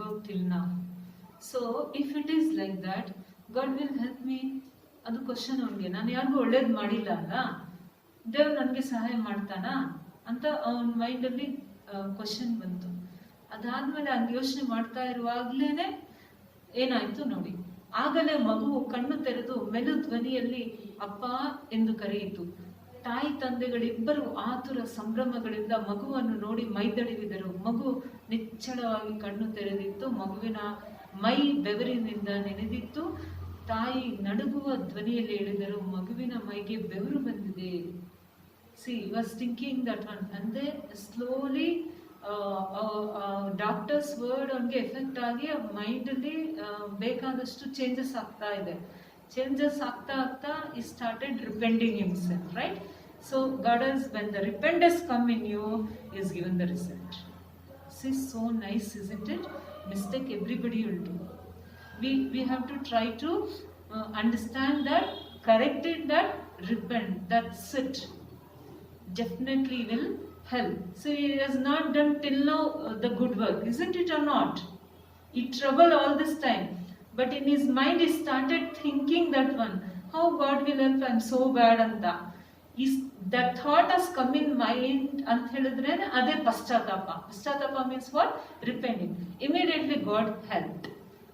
about till now. So if it is like that, God will help me. ಅದು question ಅವನಿಗೆ, ನಾನು ಯಾರಿಗೂ ಒಳ್ಳೇದು ಮಾಡಿಲ್ಲ ಅಲ್ಲ, ದೇವ್ರು ನನಗೆ ಸಹಾಯ ಮಾಡ್ತಾನಾ ಅಂತ ಅವನ ಮೈಂಡಲ್ಲಿ ಕ್ವಶನ್ ಬಂತು. ಅದಾದ್ಮೇಲೆ ಹಂಗೆ ಯೋಚನೆ ಮಾಡ್ತಾ ಇರುವಾಗ್ಲೇನೆ ಏನಾಯ್ತು ನೋಡಿ, ಆಗಲೇ ಮಗು ಕಣ್ಣು ತೆರೆದು ಮೆಲು ಧ್ವನಿಯಲ್ಲಿ ಅಪ್ಪ ಎಂದು ಕರೆಯಿತು. ತಾಯಿ ತಂದೆಗಳಿಬ್ಬರು ಆತುರ ಸಂಭ್ರಮಗಳಿಂದ ಮಗುವನ್ನು ನೋಡಿ ಮೈದಡಿವಿದರು. ಮಗು ನಿಚ್ಚಳವಾಗಿ ಕಣ್ಣು ತೆರೆದಿತ್ತು. ಮಗುವಿನ ಮೈ ಬೆವರಿನಿಂದ ನೆನೆದಿತ್ತು. ತಾಯಿ ನಡುಗುವ ಧ್ವನಿಯಲ್ಲಿ ಹೇಳಿದರು, ಮಗುವಿನ ಮೈಗೆ ಬೆವರು ಬಂದಿದೆ. C was thinking that one. ಅಂದ್ರೆ ಸ್ಲೋಲಿ ಡಾಕ್ಟರ್ಸ್ ವರ್ಡ್ ಅವನಿಗೆ ಎಫೆಕ್ಟ್ ಆಗಿ ಮೈಂಡಲ್ಲಿ ಬೇಕಾದಷ್ಟು ಚೇಂಜಸ್ ಆಗ್ತಾ ಇದೆ. changes ಆಗ್ತಾ he started repenting himself, right? So God has, when the repentance come in you, he has given the result. See, so nice, isn't it? Mistake everybody will do. We have to try to understand that, correct it, that, repent, that's it. Definitely will help. So he has not done till now the good work, isn't it or not? He troubled all this time. But in his mind he started thinking that one, how God will help, I'm so bad anta. That thought has come in mind ant helidre ade paschatapa. Paschatapa means what? Repenting. Immediately God helped.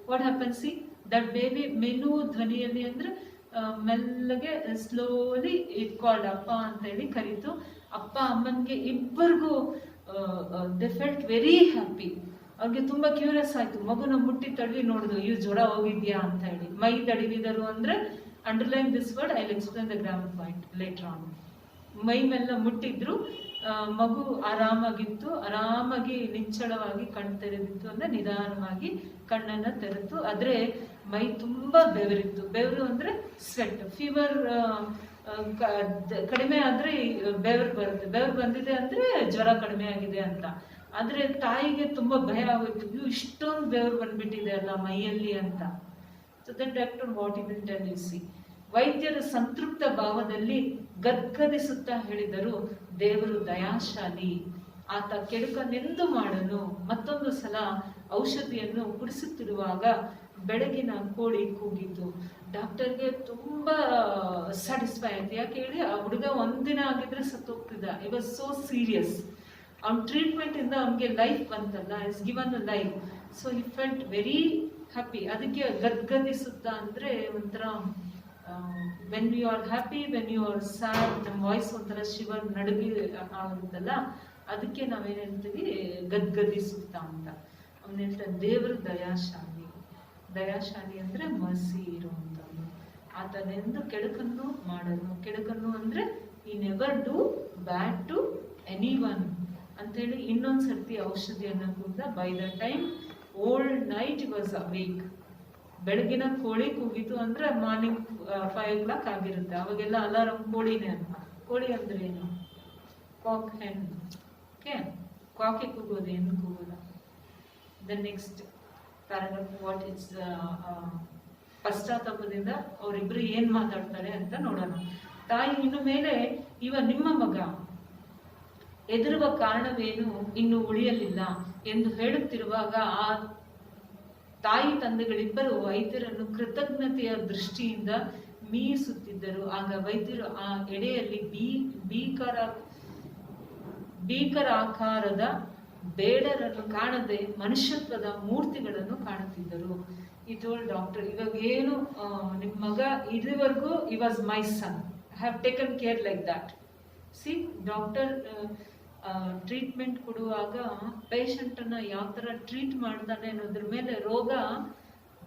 What happens? See, that baby melu dhvaniyalli andre ಮೆಲ್ಲಗೆ slowly it called ಅಪ್ಪ ಅಂತ ಹೇಳಿ ಕರೀತು. ಅಪ್ಪ ಅಮ್ಮನಿಗೆ ಇಬ್ಬರಿಗೂ they felt very happy. ಅವ್ರಿಗೆ ತುಂಬಾ curious ಆಯ್ತು. ಮಗುನ ಮುಟ್ಟಿ ತಡವಿ ನೋಡಿದ್ರು, ಇವ್ ಜ್ವರ ಹೋಗಿದ್ಯಾ ಅಂತ ಹೇಳಿ. ಮೈ ತಡವಿದರು ಅಂದ್ರೆ underline this word, I will explain the grammar point later on. ಮೈ ಮೇಲೆ ಮುಟ್ಟಿದ್ರು, ಮಗು ಆರಾಮಾಗಿತ್ತು, ಆರಾಮಾಗಿ ನಿಚ್ಚಳವಾಗಿ ಕಣ್ಣು ತೆರೆದಿತ್ತು. ಅಂದ್ರೆ ನಿಧಾನವಾಗಿ ಕಣ್ಣನ್ನ ತೆರೆತು. ಆದ್ರೆ ಮೈ ತುಂಬಾ ಬೆವರಿತ್ತು. ಬೆವರು ಅಂದ್ರೆ ಸ್ವೆಟ್. ಫೀವರ್ ಕಡಿಮೆ ಆದ್ರೆ ಬೆವರು ಬರುತ್ತೆ. ಬೆವರು ಬಂದಿದೆ ಅಂದ್ರೆ ಜ್ವರ ಕಡಿಮೆ ಆಗಿದೆ ಅಂತ. ಆದ್ರೆ ತಾಯಿಗೆ ತುಂಬಾ ಭಯ ಆಗೋಯ್ತು, ಇಷ್ಟೊಂದು ಬೆವರು ಬಂದ್ಬಿಟ್ಟಿದೆ ಅಲ್ಲ ಮೈಯಲ್ಲಿ ಅಂತ. So then doctor what he will tell you see. ವೈದ್ಯರು ಸಂತೃಪ್ತ ಭಾವದಲ್ಲಿ ಗದ್ಗದಿಸುತ್ತಾ ಹೇಳಿದರು, ದೇವರು ದಯಾಶಾಲಿ, ಆತ ಕೆಡುಕನೆಂದು ಮಾಡನು. ಮತ್ತೊಂದು ಸಲ ಔಷಧಿಯನ್ನು ಕುಡಿಸುತ್ತಿರುವಾಗ ಬೆಳಗಿನ ಕೋಳಿ ಕೂಗಿತು. ಡಾಕ್ಟರ್ಗೆ ತುಂಬಾ ಸ್ಯಾಟಿಸ್ಫೈ ಆಯ್ತು. ಯಾಕೆ ಹೇಳಿ, ಆ ಹುಡುಗ ಒಂದಿನ ಆಗಿದ್ರೆ ಸತ್ತೋಗ್ತಿದ್ದ. It was so serious. ಅವ್ನ ಟ್ರೀಟ್ಮೆಂಟ್ ಇಂದ ಅವ್ನಿಗೆ ಲೈಫ್ ಬಂತಲ್ಲ, is given a life. So he felt very happy. ಅದಕ್ಕೆ ಗದ್ಗದಿಸುತ್ತಾ ಅಂದ್ರೆ ಒಂಥರ when you are happy, when you are sad, ನಮ್ಮ ವಾಯ್ಸ್ ಒಂಥರ ಶಿವರ್ ನಡುಗಿ ಆಗುತ್ತಲ್ಲ, ಅದಕ್ಕೆ ನಾವೇನ್ ಹೇಳ್ತೀವಿ, ಗದ್ಗದಿಸುತ್ತಾ ಅಂತ. ಅವ್ನು ಹೇಳ್ತಾನೆ, ದೇವರು ದಯಾಶಾಲಿ. ದಯಾಶಾಲಿ ಅಂದ್ರೆ ಮರ್ಸಿ ಇರುವಂತವ್ನು. ಆತನೆಂದು ಕೆಡುಕನ್ನು ಮಾಡನು. ಕೆಡುಕನ್ನು ಅಂದ್ರೆ ಈ never do bad to any one ಅಂತೇಳಿ ಇನ್ನೊಂದ್ಸರ್ತಿ ಔಷಧಿಯನ್ನ ಕೂದ. By the time old night was awake. ಬೆಳಗಿನ ಕೋಳಿ ಕೂಗಿತು ಅಂದ್ರೆ ಮಾರ್ನಿಂಗ್ 5 o'clock ಆಗಿರುತ್ತೆ. ಅವಾಗೆಲ್ಲ ಅಲಾರಂ ಕೋಳಿನೇ ಅಂತ. ಕೋಳಿ ಅಂದ್ರೆ ಏನು? ಕಾಕ್ ಹೆನ್. ಓಕೆ, ಕಾಕಿ ಕೂಗೋದು, ಏನು ಕೂಗೋದ. The next paragraph what it's ಪಶ್ಚಾತ್ತಾಪದಿಂದ ಅವರಿಬ್ರು ಏನ್ ಮಾತಾಡ್ತಾರೆ ಅಂತ ನೋಡೋಣ. ತಾಯಿ ಇನ್ನು ಮೇಲೆ, ಇವ ನಿಮ್ಮ ಮಗ, ಹೆದರುವ ಕಾರಣವೇನು ಇನ್ನು ಉಳಿಯಲಿಲ್ಲ ಎಂದು ಹೇಳುತ್ತಿರುವಾಗ ಆ ತಾಯಿ ತಂದೆಗಳಿಬ್ಬರು ವೈದ್ಯರನ್ನು ಕೃತಜ್ಞತೆಯ ದೃಷ್ಟಿಯಿಂದ ಮೀಯಿಸುತ್ತಿದ್ದರು. ಆಗ ವೈದ್ಯರು ಆ ಎಡೆಯಲ್ಲಿ ಭೀಕರಾಕಾರದ ಬೇಡರನ್ನು ಕಾಣದೆ ಮನುಷ್ಯತ್ವದ ಮೂರ್ತಿಗಳನ್ನು ಕಾಣುತ್ತಿದ್ದರು. ಈ ಟೋಲ್ಡ್ ಡಾಕ್ಟರ್, ಇವಾಗ ಏನು ನಿಮ್ಮ ಮಗ ಇದುವರೆಗೂ ಈ was my son, I have taken care like that. See, doctor treatment ಕೊಡುವಾಗ ಪೇಷಂಟ್ ಅನ್ನ ಯಾವ ತರ ಟ್ರೀಟ್ ಮಾಡ್ತಾನೆ ಅನ್ನೋದ್ರ ಮೇಲೆ ರೋಗ,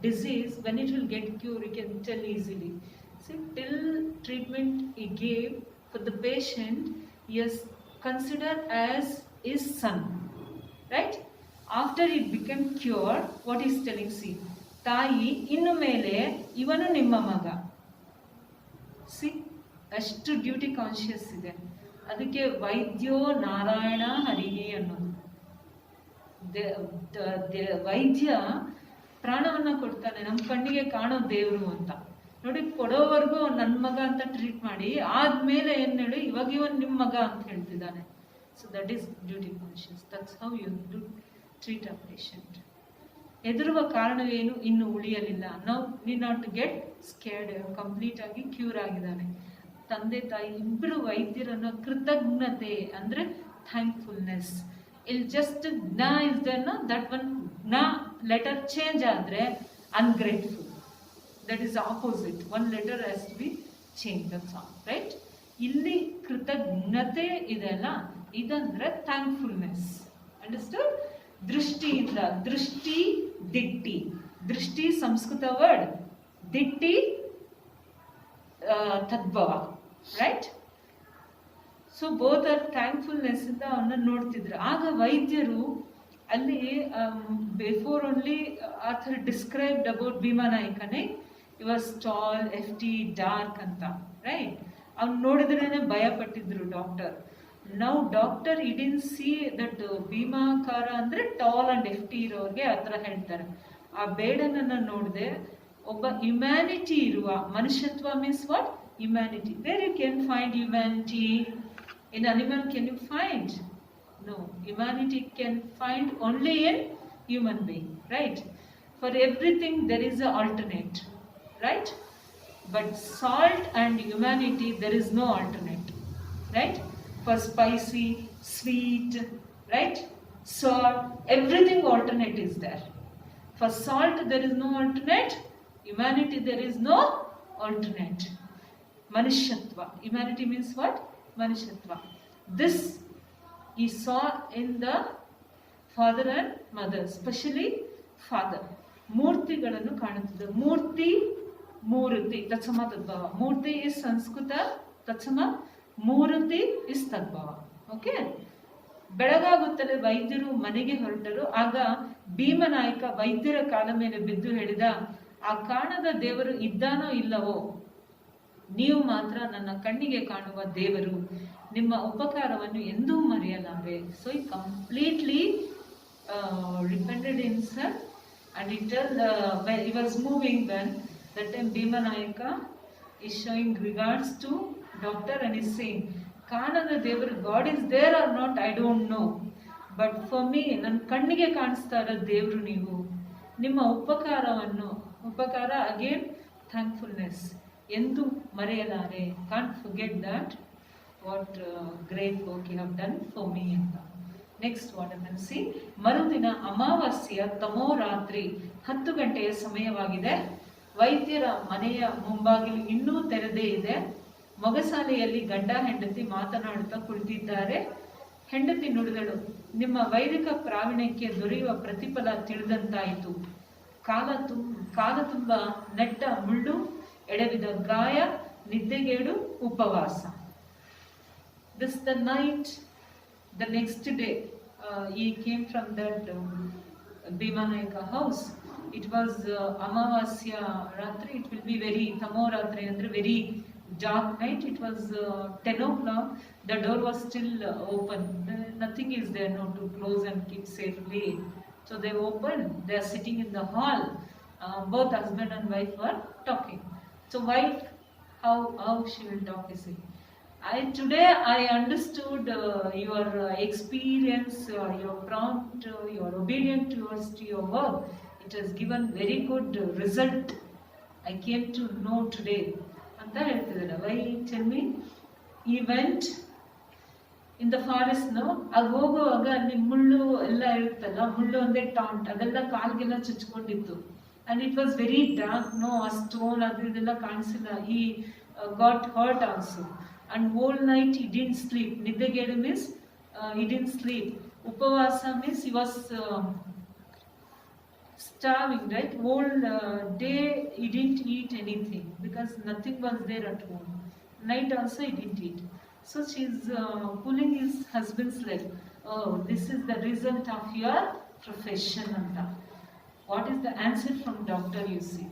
disease, when it will get cure, you can tell easily. See, till treatment he gave for the patient, he has considered as his son, right? After he became cured, what he is telling, see, ತಾಯಿ ಇನ್ನು ಮೇಲೆ ಇವನು ನಿಮ್ಮ ಮಗ. C, ಅಷ್ಟು duty conscious ಇದೆ. ಅದಕ್ಕೆ ವೈದ್ಯೋ ನಾರಾಯಣ ಹರಿಹಿ ಅನ್ನೋದು. ವೈದ್ಯ ಪ್ರಾಣವನ್ನ ಕೊಡ್ತಾನೆ, ನಮ್ಮ ಕಣ್ಣಿಗೆ ಕಾಣೋ ದೇವರು ಅಂತ ನೋಡಿ. ಕೊಡೋವರೆಗೂ ನನ್ನ ಮಗ ಅಂತ ಟ್ರೀಟ್ ಮಾಡಿ, ಆದ್ಮೇಲೆ ಏನ್ ಹೇಳಿ, ಇವಾಗ ಇವನ್ ನಿಮ್ಮ ಮಗ ಅಂತ ಹೇಳ್ತಿದ್ದಾನೆ. So that is duty conscious. That's how you do treat a patient. ಹೆದರುವ ಕಾರಣವೇನು ಇನ್ನು ಉಳಿಯಲಿಲ್ಲ. ನಾವು need not get scared, complete ಆಗಿ ಕ್ಯೂರ್ ಆಗಿದ್ದಾನೆ. ತಂದೆ ತಾಯಿ ಇಬ್ಬರು ವೈದ್ಯರನ್ನ ಕೃತಜ್ಞತೆ ಅಂದ್ರೆ ಥ್ಯಾಂಕ್ಫುಲ್ನೆಸ್. ಇಲ್ಲಿ ಜಸ್ಟ್ ಜ್ಞ ಇಸ್ ದೇರ್, ದಟ್ ಒನ್ ಜ್ಞ ಲೆಟರ್ ಚೇಂಜ್ ಆದ್ರೆ ungrateful. That is opposite. One letter has to be change, that's all, right? ಇಲ್ಲಿ ಕೃತಜ್ಞತೆ ಇದೆಲ್ಲ, ಇದಂದ್ರೆ ಥ್ಯಾಂಕ್ಫುಲ್ನೆಸ್. ಅಂಡರ್ಸ್ಟುಡ್? ದೃಷ್ಟಿಯಿಂದ, ದೃಷ್ಟಿ ದಿಟ್ಟಿ. ದೃಷ್ಟಿ ಸಂಸ್ಕೃತ ವರ್ಡ್, ದಿಟ್ಟಿ ತದ್ಭವ, right? So both are thankfulness ಇಂದ ಅವನ್ನ ನೋಡ್ತಿದ್ರು. ಆಗ ವೈದ್ಯರು ಅಲ್ಲಿ before only author described about ಭೀಮಾನಾಯ್ಕನೇ, he was tall, fat, dark ಅಂತ, ರೈಟ್? ಅವ್ನು ನೋಡಿದ್ರೇನೆ ಭಯ ಪಟ್ಟಿದ್ರು ಡಾಕ್ಟರ್. ನಾವು ಡಾಕ್ಟರ್ ಇಡಿನ್ ಸಿ ದಟ್ ಭೀಮಾಕಾರ ಅಂದ್ರೆ ಟಾಲ್ ಅಂಡ್ ಎಫ್ಟಿ ಇರೋರಿಗೆ ಆ ಥರ ಹೇಳ್ತಾರೆ. ಆ ಬೇಡನನ್ನ ನೋಡಿದೆ ಒಬ್ಬ ಹ್ಯುಮ್ಯಾನಿಟಿ ಇರುವ, ಮನುಷ್ಯತ್ವ means what? Humanity. Where you can find humanity? In animal can you find? No. Humanity can find only in human being, right? For everything there is an alternate, right? But salt and humanity there is no alternate, right? For spicy, sweet, right? Sour, everything alternate is there. For salt there is no alternate. Humanity there is no alternate. Manushyatva. Humanity means what? Manushyatva. This he saw in the father and mother, especially father. ಮೂರ್ತಿಗಳನ್ನು ಕಾಣುತ್ತಿದ್ದ. ಮೂರ್ತಿ, ಮೂರ್ತಿ, ತತ್ಸಮ ತದ್ಭವ. ಮೂರ್ತಿ is Sanskrit ತತ್ಸಮ, ಮೂರ್ತಿ is ತದ್ಭವ. ಓಕೆ? ಬೆಳಗಾಗುತ್ತಲೇ ವೈದ್ಯರು ಮನೆಗೆ ಹೊರಟರು. ಆಗ ಭೀಮನಾಯಕ ವೈದ್ಯರ ಕಾಲ ಮೇಲೆ ಬಿದ್ದು ಹೇಳಿದ, ಆ ಕಾಣದ ದೇವರು ಇದ್ದಾನೋ ಇಲ್ಲವೋ, ನೀವು ಮಾತ್ರ ನನ್ನ ಕಣ್ಣಿಗೆ ಕಾಣುವ ದೇವರು, ನಿಮ್ಮ ಉಪಕಾರವನ್ನು ಎಂದೂ ಮರೆಯಲಾರೆ. So he completely repented in sir and it he was moving when that time Bhimanayaka is showing regards to doctor and is saying, ಕಾಣದ ದೇವರು, God is there or not I don't know, but for me ನನ್ನ ಕಣ್ಣಿಗೆ ಕಾಣಿಸ್ತಾ ಇರೋ ದೇವರು ನೀವು, ನಿಮ್ಮ ಉಪಕಾರವನ್ನು, ಉಪಕಾರ ಅಗೇನ್ ಥ್ಯಾಂಕ್ಫುಲ್ನೆಸ್, ಎಂದು ಮರೆಯಲಾರೆ. Can't forget that what great work you have done for me ಅಂತ. Next what I see. ಮರುದಿನ ಅಮಾವಾಸ್ಯೆಯ ತಮೋರಾತ್ರಿ 10 ಗಂಟೆಯ ಸಮಯವಾಗಿದೆ. ವೈದ್ಯರ ಮನೆಯ ಮುಂಬಾಗಿಲು ಇನ್ನೂ ತೆರೆದೇ ಇದೆ. ಮೊಗಸಾಲೆಯಲ್ಲಿ ಗಂಡ ಹೆಂಡತಿ ಮಾತನಾಡುತ್ತಾ ಕುಳಿತಿದ್ದಾರೆ. ಹೆಂಡತಿ ನುಡಿದಳು, ನಿಮ್ಮ ವೈದಿಕ ಪ್ರಾವೀಣ್ಯಕ್ಕೆ ದೊರೆಯುವ ಪ್ರತಿಫಲ ತಿಳಿದಂತಾಯಿತು. ಕಾಲ ತುಂಬ ನೆಟ್ಟ ಮುಳ್ಳು, ಎಡವಿದ ಗಾಯ, ನಿದ್ದೆಗೇಡು, ಉಪವಾಸ. This the night, the next day he came from that Bhimanayaka house. It was Amavasya Ratri. It will be very Tamoratri andre very dark night. It was 10 o'clock. The door was still open. Nothing is there now to close and keep safely. So they opened. They are sitting in the hall. Both husband and wife were talking. So wife, how she will talk, you see. Today I understood your experience, your prompt, your obedient towards to your work. It has given very good result. I came to know today. ಅಂತ ಹೇಳ್ತಿದ್ದಾರೆ. Why? Tell me. He went in the forest, no? ಆಗ ಹೋಗುವಾಗ ಅಲ್ಲಿ ಮುಳ್ಳು ಎಲ್ಲ ಇರುತ್ತಲ್ಲ, ಮುಳ್ಳು ಒಂದೇ ಟಾಂಟ್, ಅದೆಲ್ಲ ಕಾಲ್ಗೆಲ್ಲ ಚುಚ್ಕೊಂಡಿತ್ತು. And it was very dark, no, a stone, ಅದು ಇದೆಲ್ಲ ಕಾಣಿಸಿಲ್ಲ. He got hurt also. And whole night he didn't sleep. Niddegedu means he didn't sleep. Upavasa means he was starving, right? Whole day he didn't eat anything because nothing was there at home. Night also he didn't eat. So she's pulling his husband's leg. Oh, this is the result of your profession. Anta. What is the answer from doctor, you see?